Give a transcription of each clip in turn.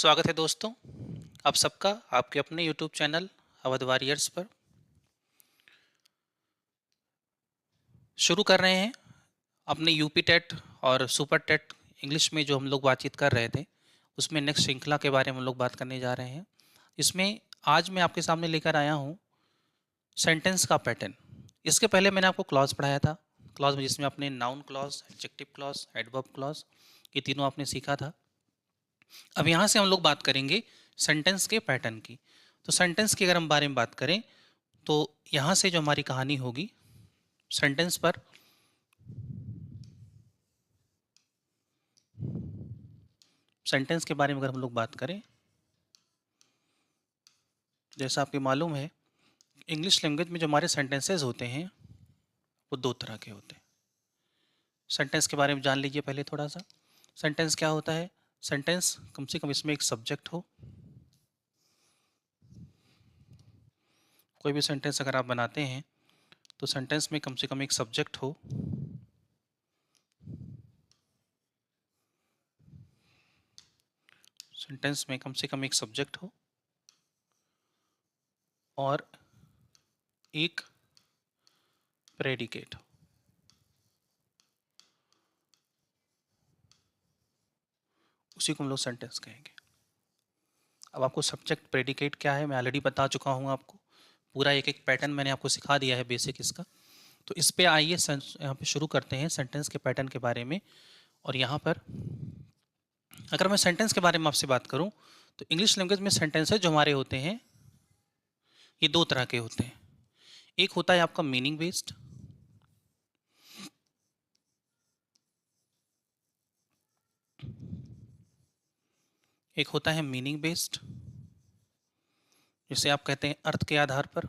स्वागत है दोस्तों आप सबका आपके अपने YouTube चैनल अवध वॉरियर्स पर। शुरू कर रहे हैं अपने यूपी टेट और सुपर टेट इंग्लिश में जो हम लोग बातचीत कर रहे थे उसमें नेक्स्ट श्रृंखला के बारे में हम लोग बात करने जा रहे हैं। इसमें आज मैं आपके सामने लेकर आया हूँ सेंटेंस का पैटर्न। इसके पहले मैंने आपको क्लॉज पढ़ाया था, क्लॉज में जिसमें आपने noun clause, adjective clause, adverb clause ये तीनों आपने सीखा था। अब यहाँ से हम लोग बात करेंगे सेंटेंस के पैटर्न की। तो सेंटेंस की अगर हम बारे में बात करें तो यहाँ से जो हमारी कहानी होगी सेंटेंस पर सेंटेंस के बारे में अगर हम लोग बात करें, जैसा आपको मालूम है इंग्लिश लैंग्वेज में जो हमारे सेंटेंसेस होते हैं वो दो तरह के होते हैं। सेंटेंस के बारे में जान लीजिए पहले थोड़ा सा। सेंटेंस क्या होता है? सेंटेंस कम से कम इसमें एक सब्जेक्ट हो। कोई भी सेंटेंस अगर आप बनाते हैं तो सेंटेंस में कम से कम एक सब्जेक्ट हो, सेंटेंस में कम से कम एक सब्जेक्ट हो और एक प्रेडिकेट हो। उसी को हम लोग सेंटेंस कहेंगे। अब आपको सब्जेक्ट प्रेडिकेट क्या है मैं ऑलरेडी बता चुका हूँ आपको। पूरा एक एक पैटर्न मैंने आपको सिखा दिया है बेसिक इसका। तो इस पे आइए यहाँ पे शुरू करते हैं सेंटेंस के पैटर्न के बारे में। और यहाँ पर अगर मैं सेंटेंस के बारे में आपसे बात करूँ तो इंग्लिश लैंग्वेज में सेंटेंसेस जो हमारे होते हैं ये दो तरह के होते हैं। एक होता है आपका मीनिंग बेस्ड, एक होता है मीनिंग बेस्ड जिसे आप कहते हैं अर्थ के आधार पर,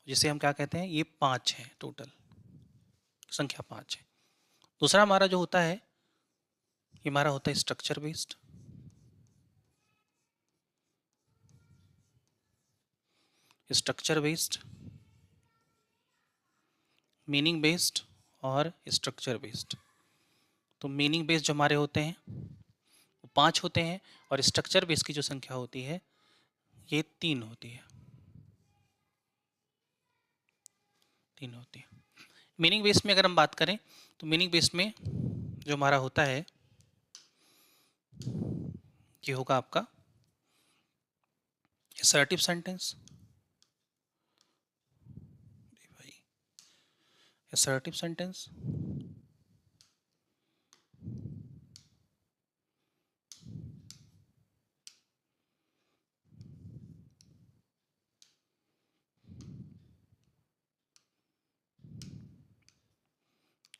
जिसे हम क्या कहते हैं, ये 5 हैं टोटल, संख्या 5 है। दूसरा हमारा जो होता है ये हमारा होता है structure based, structure based, meaning based और स्ट्रक्चर बेस्ड। तो मीनिंग बेस्ड जो हमारे होते हैं वो 5 होते हैं और स्ट्रक्चर बेस्ड की जो संख्या होती है ये 3 होती है, 3 होती है। मीनिंग बेस्ड में अगर हम बात करें तो मीनिंग बेस्ड में जो हमारा होता है ये होगा आपका assertive sentence, assertive sentence,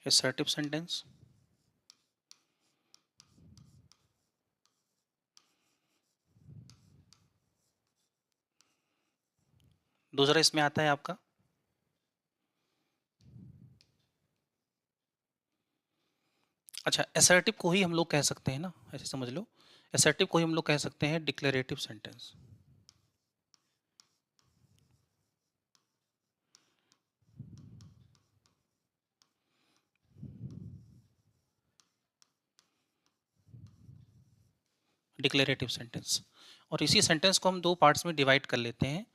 assertive sentence, दूसरा इसमें आता है आपका अच्छा असर्टिव को ही हम लोग कह सकते हैं ना, ऐसे समझ लो असर्टिव को ही हम लोग कह सकते हैं डिक्लेरेटिव सेंटेंस। Declarative sentence. और इसी सेंटेंस को हम दो पार्ट्स में डिवाइड कर लेते हैं,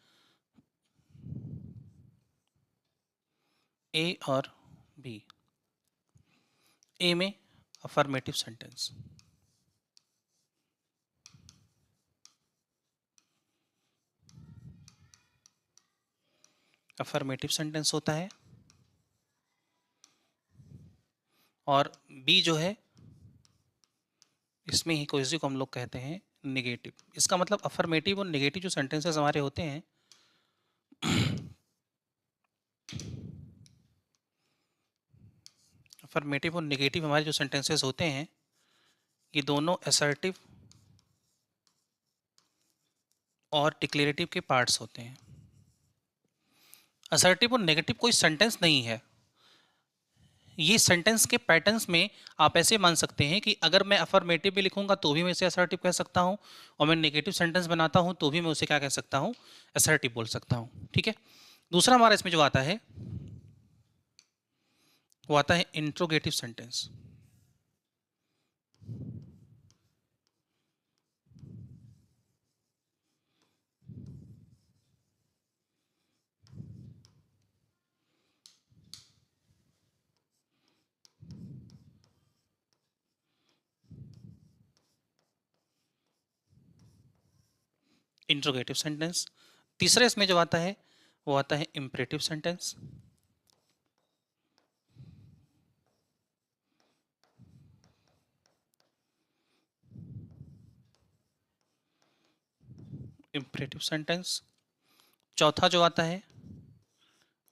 ए और बी। ए में अफर्मेटिव सेंटेंस, अफर्मेटिव सेंटेंस होता है और बी जो है इसमें ही कोई को हम लोग कहते हैं नेगेटिव। इसका मतलब अफर्मेटिव और नेगेटिव जो सेंटेंसेस हमारे होते हैं अफर्मेटिव और नेगेटिव हमारे जो सेंटेंसेस होते हैं ये दोनों असर्टिव और डिक्लेरेटिव के पार्ट्स होते हैं। असर्टिव और नेगेटिव कोई सेंटेंस नहीं है, ये सेंटेंस के पैटर्न्स में आप ऐसे मान सकते हैं कि अगर मैं अफर्मेटिव भी लिखूंगा तो भी मैं इसे असर्टिव कह सकता हूं और मैं नेगेटिव सेंटेंस बनाता हूं तो भी मैं उसे क्या कह सकता हूं, असर्टिव बोल सकता हूं। ठीक है। दूसरा हमारा इसमें जो आता है वो आता है इंट्रोगेटिव सेंटेंस। Interrogative sentence. तीसरा इसमें जो आता है वो आता है इम्परेटिव सेंटेंस। Imperative sentence. चौथा जो आता है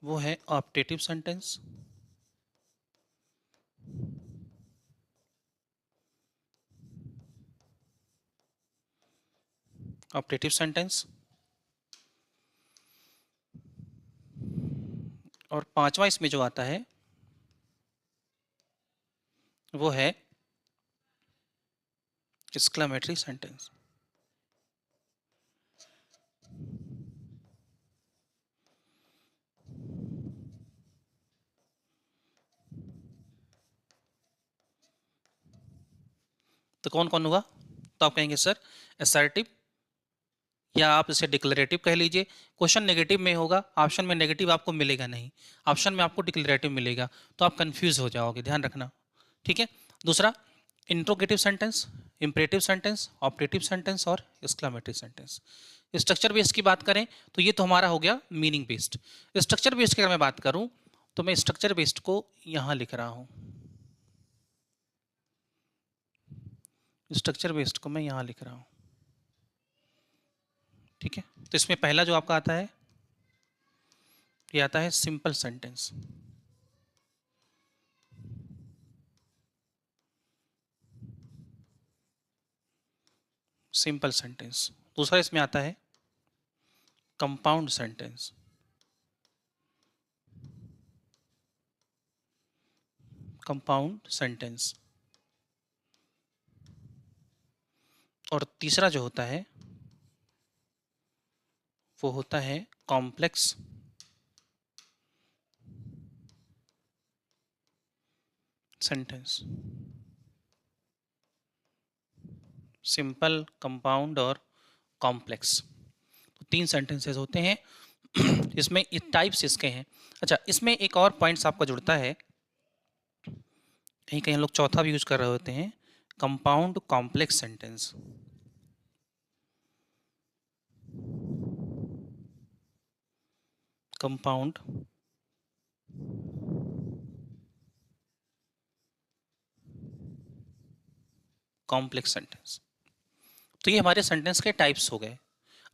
वो है ऑप्टेटिव सेंटेंस। Optative sentence. और पांचवा इसमें जो आता है वो है एक्सक्लेमेटरी सेंटेंस। तो कौन कौन हुआ? तो आप कहेंगे सर असर्टिव, या आप इसे डिक्लेरेटिव कह लीजिए। क्वेश्चन नेगेटिव में होगा, ऑप्शन में नेगेटिव आपको मिलेगा नहीं, ऑप्शन में आपको डिक्लेरेटिव मिलेगा, तो आप कंफ्यूज हो जाओगे, ध्यान रखना। ठीक है। दूसरा interrogative sentence, imperative sentence, operative sentence और एक्सक्लेमेटरी सेंटेंस। स्ट्रक्चर बेस्ड की बात करें तो ये तो हमारा हो गया मीनिंग बेस्ड। स्ट्रक्चर बेस्ड की अगर मैं बात करूं तो मैं स्ट्रक्चर बेस्ड को यहां लिख रहा हूं। स्ट्रक्चर बेस्ड को मैं यहां लिख रहा हूं। ठीक है। तो इसमें पहला जो आपका आता है ये आता है सिंपल सेंटेंस। Simple sentence. दूसरा इसमें आता है कंपाउंड सेंटेंस। Compound sentence. और तीसरा जो होता है वो होता है कॉम्प्लेक्स सेंटेंस। सिंपल, कंपाउंड और कॉम्प्लेक्स, तो तीन सेंटेंसेस होते हैं। इसमें टाइप्स इसके हैं। अच्छा, इसमें एक और पॉइंट्स आपका जुड़ता है, कहीं कहीं हम लोग चौथा भी यूज कर रहे होते हैं, compound complex sentence. Compound complex sentence. तो ये हमारे सेंटेंस के टाइप्स हो गए।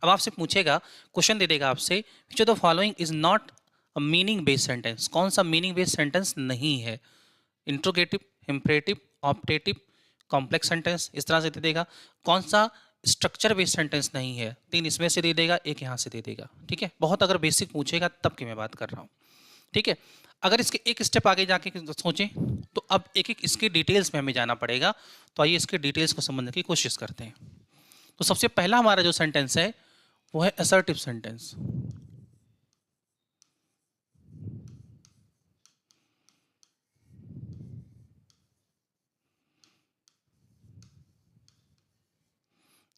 अब आपसे पूछेगा, क्वेश्चन दे देगा आपसे, which of the following is not a meaning based sentence. कौन सा मीनिंग बेस्ड सेंटेंस नहीं है? Interrogative, imperative, optative, complex sentence, इस तरह से दे देगा। कौन सा स्ट्रक्चर बेस्ड सेंटेंस नहीं है? तीन इसमें से दे देगा, एक यहाँ से दे देगा। ठीक है, बहुत अगर बेसिक पूछेगा तब की मैं बात कर रहा हूँ। ठीक है। अगर इसके एक स्टेप आगे जाके सोचें तो अब एक एक इसके डिटेल्स में हमें जाना पड़ेगा। तो आइए इसके डिटेल्स को समझने की कोशिश करते हैं। तो सबसे पहला हमारा जो सेंटेंस है वो है असर्टिव सेंटेंस।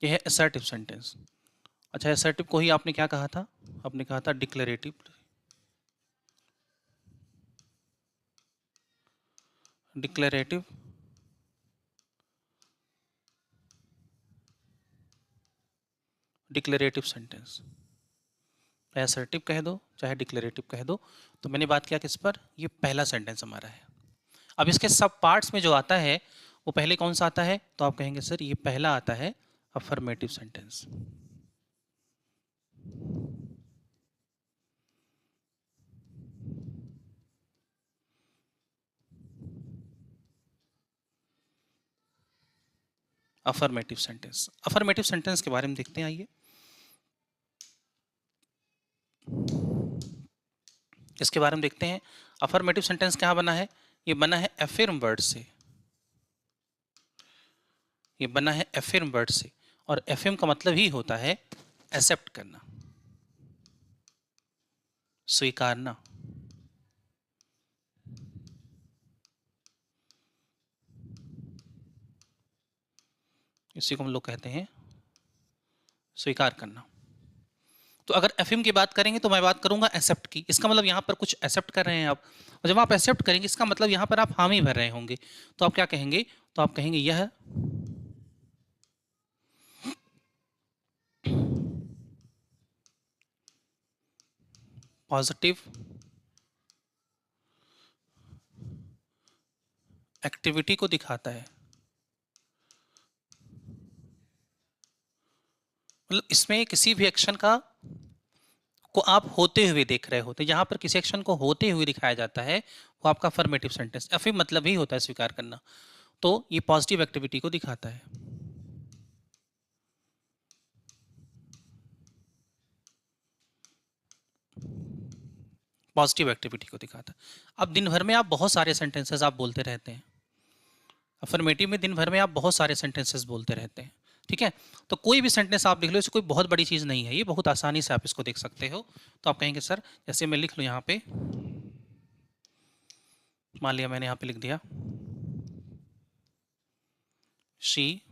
ये है असर्टिव सेंटेंस। अच्छा, असर्टिव को ही आपने क्या कहा था? आपने कहा था डिक्लेरेटिव। Declarative, declarative sentence. चाहे असर्टिव कह दो चाहे डिक्लेरेटिव कह दो। तो मैंने बात किया किस पर? ये पहला सेंटेंस हमारा है। अब इसके सब पार्ट्स में जो आता है वो पहले कौन सा आता है? तो आप कहेंगे सर ये पहला आता है affirmative sentence. Affirmative sentence. Affirmative sentence के बारे में देखते हैं, आइए। इसके बारे में देखते हैं। अफर्मेटिव सेंटेंस कहाँ बना है? ये बना है एफर्म वर्ड से। ये बना है एफर्म वर्ड से, और एफर्म का मतलब ही होता है एक्सेप्ट करना, स्वीकारना। इसी को हम लोग कहते हैं स्वीकार करना। तो अगर एफएम की बात करेंगे तो मैं बात करूंगा एक्सेप्ट की। इसका मतलब यहाँ पर कुछ एक्सेप्ट कर रहे हैं आप, और जब आप एक्सेप्ट करेंगे इसका मतलब यहाँ पर आप हामी भर रहे होंगे। तो आप क्या कहेंगे? तो आप कहेंगे यह पॉजिटिव एक्टिविटी को दिखाता है। मतलब इसमें किसी भी एक्शन का को आप होते हुए देख रहे होते, जहां पर किसी एक्शन को होते हुए दिखाया जाता है वो आपका अफर्मेटिव सेंटेंस या फिर मतलब ही होता है स्वीकार करना। तो ये पॉजिटिव एक्टिविटी को दिखाता है। पॉजिटिव एक्टिविटी को दिखाता है। अब दिन भर में आप बहुत सारे सेंटेंसेस आप बोलते रहते हैं, अफर्मेटिव में दिन भर में आप बहुत सारे सेंटेंसेस बोलते रहते हैं, ठीक है। तो कोई भी सेंटेंस आप लिख लो, इससे कोई बहुत बड़ी चीज़ नहीं है, ये बहुत आसानी से आप इसको देख सकते हो। तो आप कहेंगे सर, जैसे मैं लिख लूँ यहाँ पे, मान लिया मैंने यहाँ पे लिख दिया शी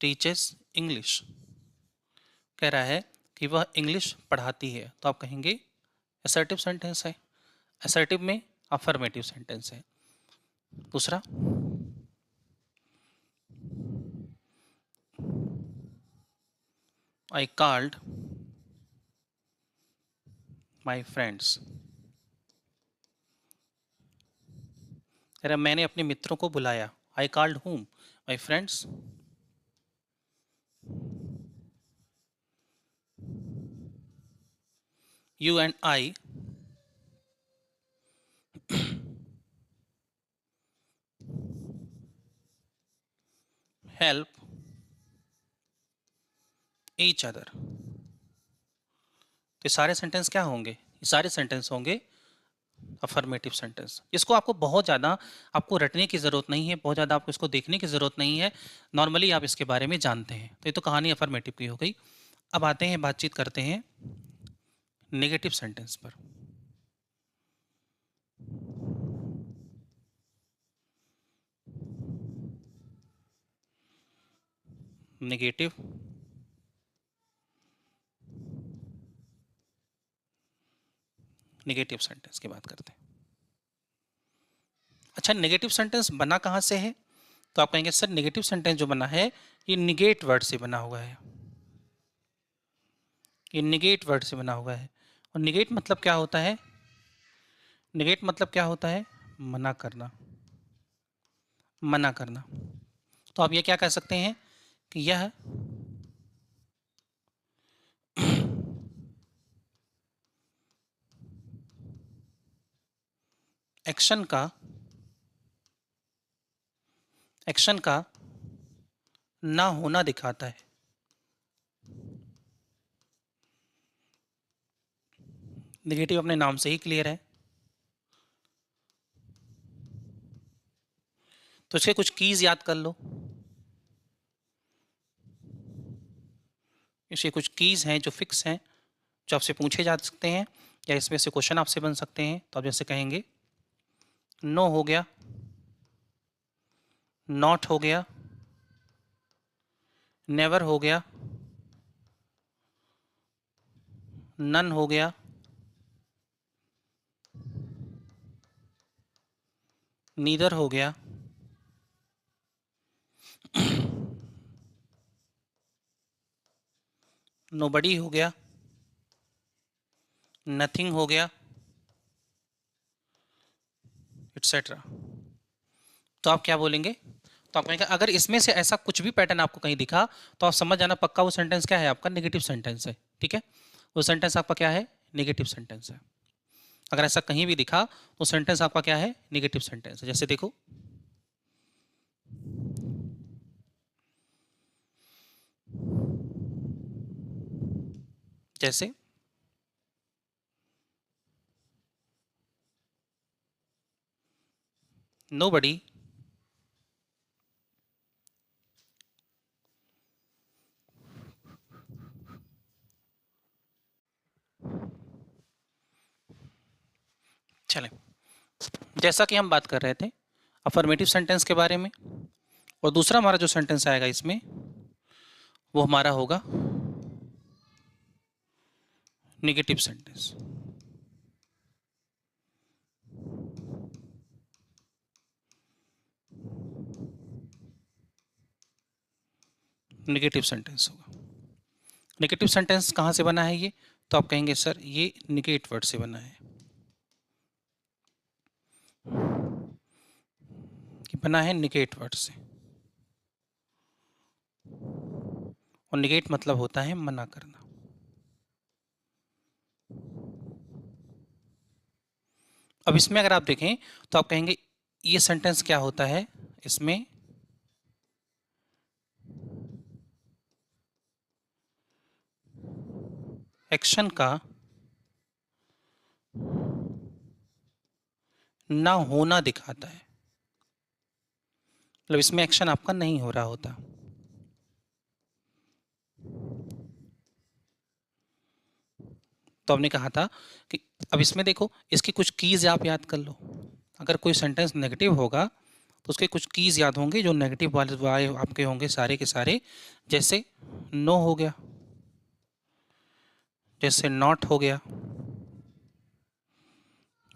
टीचेस इंग्लिश, कह रहा है कि वह इंग्लिश पढ़ाती है। तो आप कहेंगे असर्टिव सेंटेंस है। असर्टिव में अफर्मेटिव सेंटेंस है। दूसरा, आई कॉल्ड माई फ्रेंड्स, कह रहा मैंने अपने मित्रों को बुलाया। I called whom? My friends. You and I help each other. तो ये सारे सेंटेंस क्या होंगे? ये सारे सेंटेंस होंगे अफर्मेटिव सेंटेंस। इसको आपको बहुत ज़्यादा आपको रटने की ज़रूरत नहीं है, बहुत ज़्यादा आपको इसको देखने की ज़रूरत नहीं है, नॉर्मली आप इसके बारे में जानते हैं। तो ये तो कहानी अफर्मेटिव की हो गई। अब आते हैं, बातचीत करते हैं नेगेटिव सेंटेंस पर। नेगेटिव नेगेटिव सेंटेंस की बात करते हैं। अच्छा, नेगेटिव सेंटेंस बना कहाँ से है? तो आप कहेंगे सर नेगेटिव सेंटेंस जो बना है ये निगेट वर्ड से बना हुआ है। ये निगेट वर्ड से बना हुआ है। और निगेट मतलब क्या होता है? निगेट मतलब क्या होता है? मना करना। मना करना। तो आप ये क्या कह सकते हैं कि यह एक्शन का ना होना दिखाता है। निगेटिव अपने नाम से ही क्लियर है। तो इसके कुछ कीज याद कर लो। इसके कुछ कीज हैं जो फिक्स हैं, जो आपसे पूछे जा सकते हैं या इसमें से क्वेश्चन आपसे बन सकते हैं। तो आप जैसे कहेंगे नो हो गया, नॉट हो गया, नेवर हो गया, नन हो गया, नीदर हो गया, नोबडी हो गया, नथिंग हो गया, एटसेट्रा। तो आप क्या बोलेंगे? तो आप कहेंगे अगर इसमें से ऐसा कुछ भी पैटर्न आपको कहीं दिखा तो आप समझ जाना पक्का वो सेंटेंस क्या है आपका? नेगेटिव सेंटेंस है, ठीक है। वो सेंटेंस आपका क्या है? नेगेटिव सेंटेंस है। अगर ऐसा कहीं भी दिखा तो सेंटेंस आपका क्या है? नेगेटिव सेंटेंस है। जैसे देखो, जैसे nobody चलें, जैसा कि हम बात कर रहे थे अफर्मेटिव सेंटेंस के बारे में, और दूसरा हमारा जो सेंटेंस आएगा इसमें वो हमारा होगा नेगेटिव सेंटेंस। नेगेटिव सेंटेंस होगा। नेगेटिव सेंटेंस कहाँ से बना है ये, तो आप कहेंगे सर ये निगेट वर्ड से बना है, कि बना है निगेट वर्ड से। और निगेट मतलब होता है मना करना। अब इसमें अगर आप देखें तो आप कहेंगे ये सेंटेंस क्या होता है, इसमें एक्शन का ना होना दिखाता है, मतलब इसमें एक्शन आपका नहीं हो रहा होता। तो हमने कहा था कि अब इसमें देखो इसकी कुछ कीज आप याद कर लो। अगर कोई सेंटेंस नेगेटिव होगा तो उसके कुछ कीज याद होंगे जो नेगेटिव वाले आपके होंगे सारे के सारे। जैसे नो हो गया, जैसे नॉट हो गया,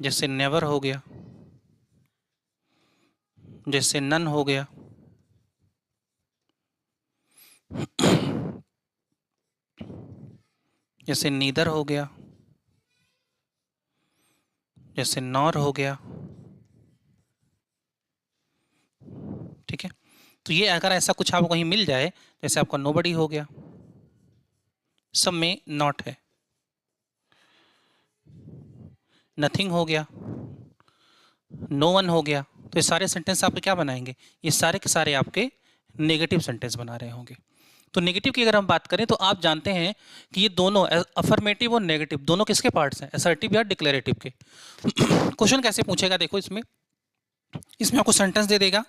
जैसे नेवर हो गया, जैसे नन हो गया, जैसे नीदर हो गया, जैसे नॉर हो गया। ठीक है, तो ये अगर ऐसा कुछ आपको कहीं मिल जाए, जैसे आपका नोबडी हो गया, सब में नॉट है, नथिंग हो गया, नो वन हो गया, तो ये सारे सेंटेंस आपके क्या बनाएंगे, ये सारे के सारे आपके नेगेटिव सेंटेंस बना रहे होंगे। तो नेगेटिव की अगर हम बात करें तो आप जानते हैं कि ये दोनों अफर्मेटिव और नेगेटिव दोनों किसके पार्ट्स हैं, असर्टिव या डिक्लेरेटिव के। क्वेश्चन कैसे पूछेगा देखो, इसमें इसमें आपको सेंटेंस दे देगा,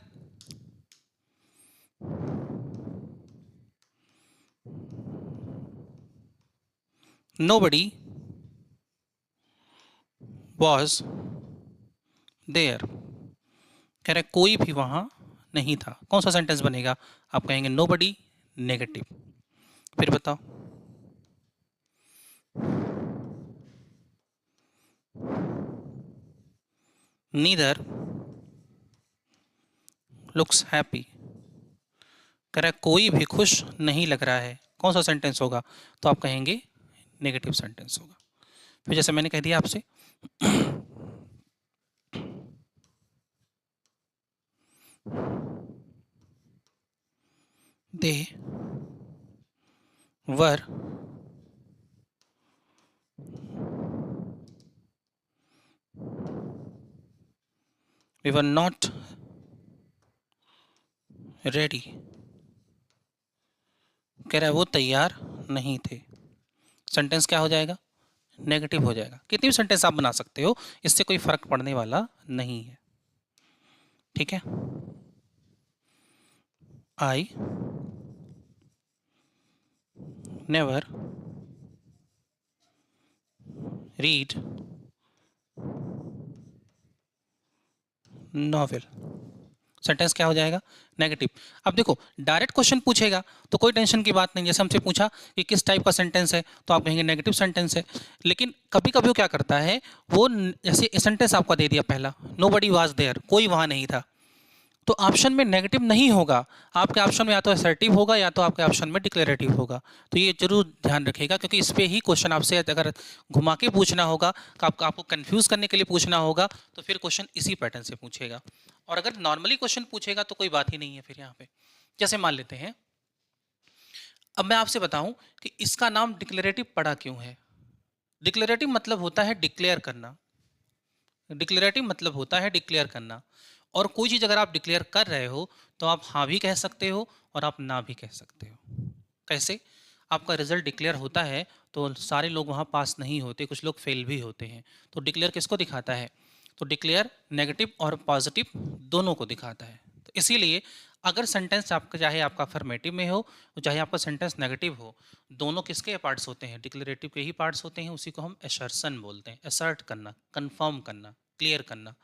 नोबडी वॉज देयर, कह रहे कोई भी वहां नहीं था। कौन सा सेंटेंस बनेगा, आप कहेंगे नोबडी नेगेटिव। फिर बताओ, नीदर लुक्स हैप्पी, कह रहा है कोई भी खुश नहीं लग रहा है। कौन सा सेंटेंस होगा, तो आप कहेंगे नेगेटिव सेंटेंस होगा। फिर जैसे मैंने कह दिया आपसे, they were we were not ready, कह रहा है वो तैयार नहीं थे। सेंटेंस क्या हो जाएगा, नेगेटिव हो जाएगा। कितनी भी सेंटेंस आप बना सकते हो, इससे कोई फर्क पड़ने वाला नहीं है। ठीक है, I never read novel, sentence क्या हो जाएगा, नेगेटिव। अब देखो डायरेक्ट क्वेश्चन पूछेगा तो कोई टेंशन की बात नहीं, जैसे हमसे पूछा कि किस टाइप का सेंटेंस है, तो आप कहेंगे नेगेटिव सेंटेंस है। लेकिन कभी कभी वो क्या करता है, वो जैसे सेंटेंस आपका दे दिया पहला, नोबडी वाज देयर, कोई वहां नहीं था, तो ऑप्शन में नेगेटिव नहीं होगा, आपके ऑप्शन में या तो असर्टिव होगा या तो आपके ऑप्शन में डिक्लेरेटिव होगा। तो ये जरूर ध्यान रखिएगा, क्योंकि इस पे ही क्वेश्चन आपसे अगर घुमा के पूछना होगा, आपको कंफ्यूज करने के लिए पूछना होगा, तो फिर क्वेश्चन इसी पैटर्न से पूछेगा। और अगर नॉर्मली क्वेश्चन पूछेगा तो कोई बात ही नहीं है फिर यहाँ पे। जैसे मान लेते हैं, अब मैं आपसे बताऊं कि इसका नाम डिक्लेरेटिव पड़ा क्यों है। डिक्लेरेटिव मतलब होता है डिक्लेयर करना, डिक्लेरेटिव मतलब होता है डिक्लेयर करना। और कोई चीज़ अगर आप डिक्लेयर कर रहे हो तो आप हाँ भी कह सकते हो और आप ना भी कह सकते हो। कैसे, आपका रिजल्ट डिक्लेयर होता है तो सारे लोग वहाँ पास नहीं होते, कुछ लोग फेल भी होते हैं। तो डिक्लेयर किसको दिखाता है, तो डिक्लेयर नेगेटिव और पॉजिटिव दोनों को दिखाता है। तो इसीलिए अगर सेंटेंस आपका चाहे आपका अफर्मेटिव में हो चाहे आपका सेंटेंस नेगेटिव हो, दोनों किसके पार्ट्स होते हैं, डिक्लेरेटिव के ही पार्ट्स होते हैं। उसी को हम एसर्शन बोलते हैं, असर्ट करना, कंफर्म करना, क्लियर करना।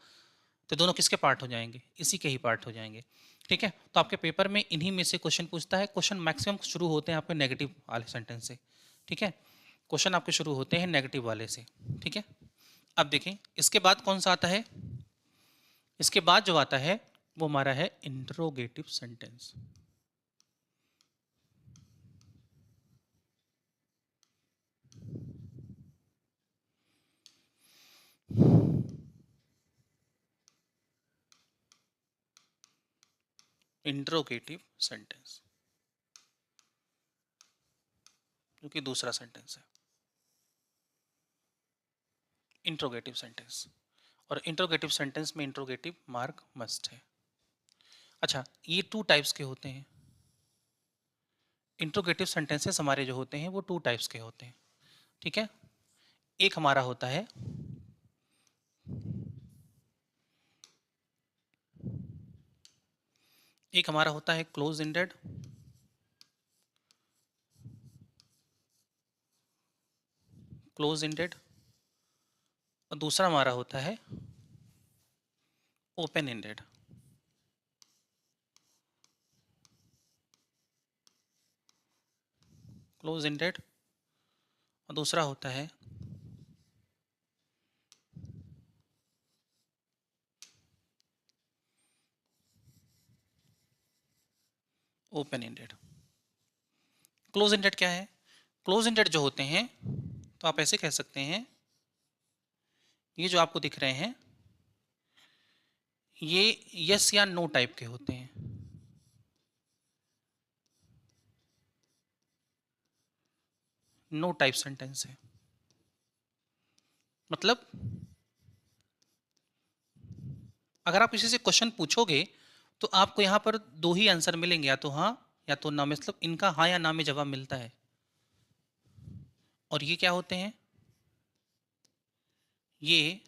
तो दोनों किसके पार्ट हो जाएंगे, इसी के ही पार्ट हो जाएंगे। ठीक है, तो आपके पेपर में इन्हीं में से क्वेश्चन पूछता है। क्वेश्चन मैक्सिमम शुरू होते हैं आपके नेगेटिव वाले सेंटेंस से। ठीक है, क्वेश्चन आपके शुरू होते हैं नेगेटिव वाले से। ठीक है, अब देखें इसके बाद कौन सा आता है, इसके बाद जो आता है वो हमारा है इंट्रोगेटिव सेंटेंस। इंट्रोगेटिव सेंटेंस, जो कि दूसरा सेंटेंस है इंट्रोगेटिव सेंटेंस। और इंट्रोगेटिव सेंटेंस में इंट्रोगेटिव मार्क मस्ट है। अच्छा, ये टू टाइप्स के होते हैं। इंट्रोगेटिव सेंटेंसेस हमारे जो होते हैं वो टू टाइप्स के होते हैं, ठीक है। एक हमारा होता है क्लोज एंडेड, और दूसरा हमारा होता है ओपन एंडेड। क्लोज एंडेड और दूसरा होता है ओपन एंडेड। क्लोज एंडेड क्या है? क्लोज एंडेड जो होते हैं, तो आप ऐसे कह सकते हैं, ये जो आपको दिख रहे हैं ये यस या नो टाइप के होते हैं। नो टाइप सेंटेंस है, मतलब अगर आप किसी से क्वेश्चन पूछोगे तो आपको यहाँ पर दो ही आंसर मिलेंगे, या तो हाँ या तो ना, मतलब इनका हाँ या ना में जवाब मिलता है। और ये क्या होते हैं? ये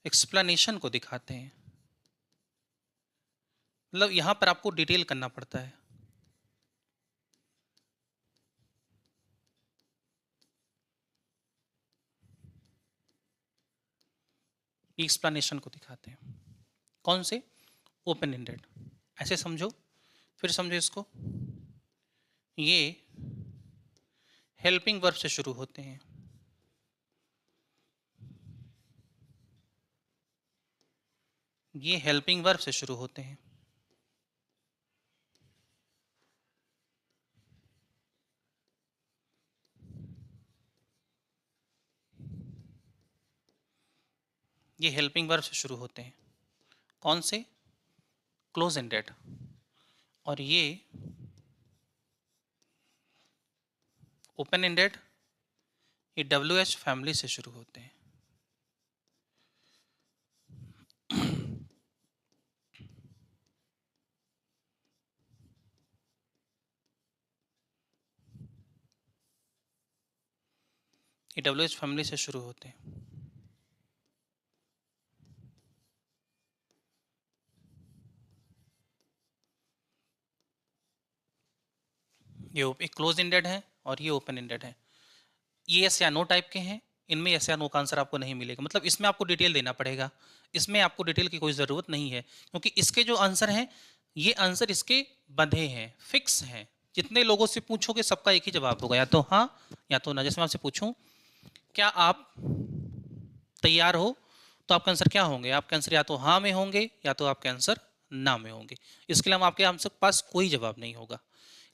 एक्सप्लेनेशन को दिखाते हैं, मतलब यहाँ पर आपको डिटेल करना पड़ता है। ये एक्सप्लेनेशन को दिखाते हैं। कौन से? Open ended. ऐसे समझो, फिर समझो इसको। ये हेल्पिंग वर्ब से शुरू होते हैं। ये हेल्पिंग वर्ब से शुरू होते हैं। ये हेल्पिंग वर्ब से शुरू होते हैं। कौन से? Close ended. और ये ओपन एंडेड, ये WH फैमिली से शुरू होते हैं। ये WH फैमिली से शुरू होते हैं। ये एक क्लोज एंडेड है और ये ओपन एंडेड है। ये यस या नो टाइप के हैं। इनमें यस या नो का आंसर आपको नहीं मिलेगा, मतलब इसमें आपको डिटेल देना पड़ेगा। इसमें आपको डिटेल की कोई ज़रूरत नहीं है, क्योंकि इसके जो आंसर हैं, ये आंसर इसके बंधे हैं, फिक्स हैं। जितने लोगों से पूछोगे सबका एक ही जवाब होगा, या तो हाँ या तो ना। जैसे मैं आपसे पूछूं, क्या आप तैयार हो, तो आपका आंसर क्या होंगे? आपके आंसर या तो हाँ में होंगे या तो आपके आंसर ना में होंगे। इसके अलावा आपके हमसे पास कोई जवाब नहीं होगा।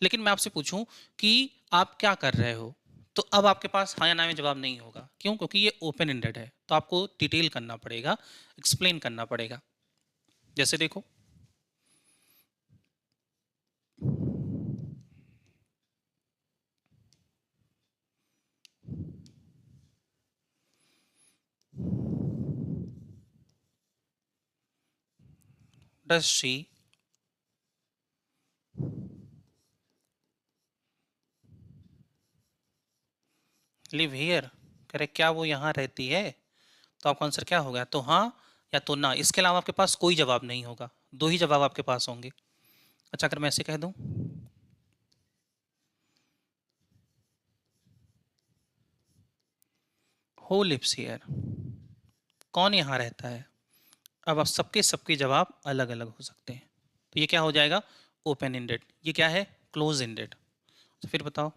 लेकिन मैं आपसे पूछूं कि आप क्या कर रहे हो, तो अब आपके पास हाँ या ना में जवाब नहीं होगा। क्यों? क्योंकि ये ओपन एंडेड है, तो आपको डिटेल करना पड़ेगा, एक्सप्लेन करना पड़ेगा। जैसे देखो, डज शी लिव हियर? करे क्या वो यहाँ रहती है? तो आपका आंसर क्या होगा? तो हाँ या तो ना। इसके अलावा आपके पास कोई जवाब नहीं होगा, दो ही जवाब आपके पास होंगे। अच्छा, अगर मैं ऐसे कह दूं, हु लिव्स हियर? कौन यहाँ रहता है? अब आप सबके सबके जवाब अलग अलग हो सकते हैं। तो ये क्या हो जाएगा? Open ended. ये क्या है? Close ended. तो फिर बताओ,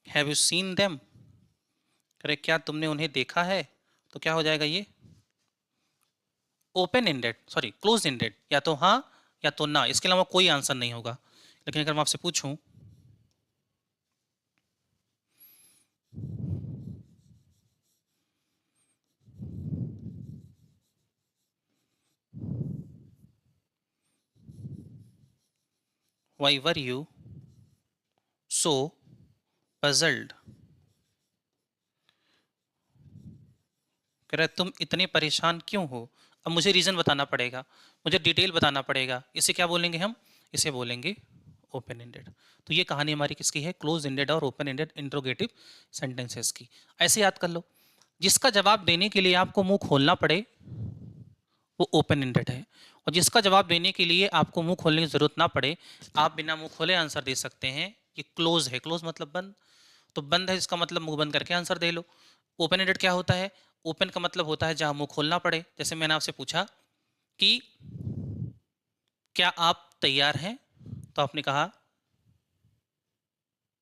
हैव यू सीन देम? अरे क्या तुमने उन्हें देखा है? तो क्या हो जाएगा ये? Open ended, sorry close ended, या तो हाँ या तो ना, इसके अलावा कोई आंसर नहीं होगा। लेकिन अगर मैं आपसे पूछूं why were you so puzzled, कह रहा है तुम इतने परेशान क्यों हो। अब मुझे रीजन बताना पड़ेगा, मुझे डिटेल बताना पड़ेगा। इसे क्या बोलेंगे हम, इसे बोलेंगे ओपन एंडेड। तो ये कहानी हमारी किसकी है, क्लोज एंडेड और ओपन एंडेड इंट्रोगेटिव सेंटेंसेस की। ऐसे याद कर लो, जिसका जवाब देने के लिए आपको मुंह खोलना पड़े वो ओपन एंडेड है, और जिसका जवाब देने के लिए आपको मुंह खोलने की जरूरत ना पड़े, आप बिना मुंह खोले आंसर दे सकते हैं, ये क्लोज है। क्लोज मतलब बंद, तो बंद है इसका मतलब मुंह बंद करके आंसर दे लो। ओपन एंडेड क्या होता है, ओपन का मतलब होता है जहां मुंह खोलना पड़े। जैसे मैंने आपसे पूछा कि क्या आप तैयार हैं, तो आपने कहा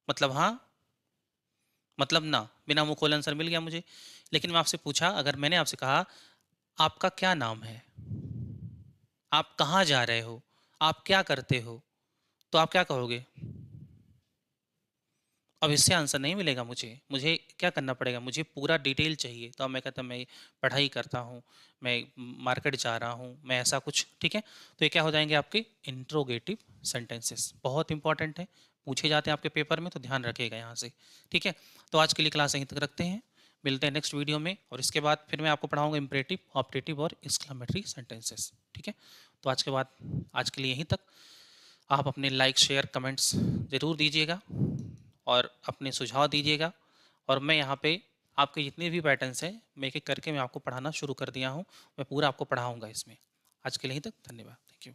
मतलब हाँ, मतलब ना, बिना मुंह खोले आंसर मिल गया मुझे। लेकिन मैं आपसे पूछा, अगर मैंने आपसे कहा आपका क्या नाम है, आप कहाँ जा रहे हो, आप क्या करते हो, तो आप क्या कहोगे। अब इससे आंसर नहीं मिलेगा मुझे, मुझे क्या करना पड़ेगा, मुझे पूरा डिटेल चाहिए। तो अब मैं कहता मैं पढ़ाई करता हूँ, मैं मार्केट जा रहा हूँ, मैं ऐसा कुछ, ठीक है। तो ये क्या हो जाएंगे आपके इंट्रोगेटिव सेंटेंसेस, बहुत इंपॉर्टेंट है, पूछे जाते हैं आपके पेपर में, तो ध्यान रखिएगा यहाँ से, ठीक है। तो आज के लिए क्लास यहीं तक रखते हैं, मिलते हैं नेक्स्ट वीडियो में, और इसके बाद फिर मैं आपको पढ़ाऊँगा इम्परेटिव, ऑप्टेटिव और एक्सक्लेमेटरी सेंटेंसेस, ठीक है। तो आज के लिए यहीं तक। आप अपने लाइक शेयर कमेंट्स ज़रूर दीजिएगा और अपने सुझाव दीजिएगा। और मैं यहाँ पे आपके जितने भी पैटर्न्स हैं, मैं एक एक करके मैं आपको पढ़ाना शुरू कर दिया हूँ, मैं पूरा आपको पढ़ाऊँगा इसमें। आज के लिए यहीं तक, धन्यवाद, थैंक यू।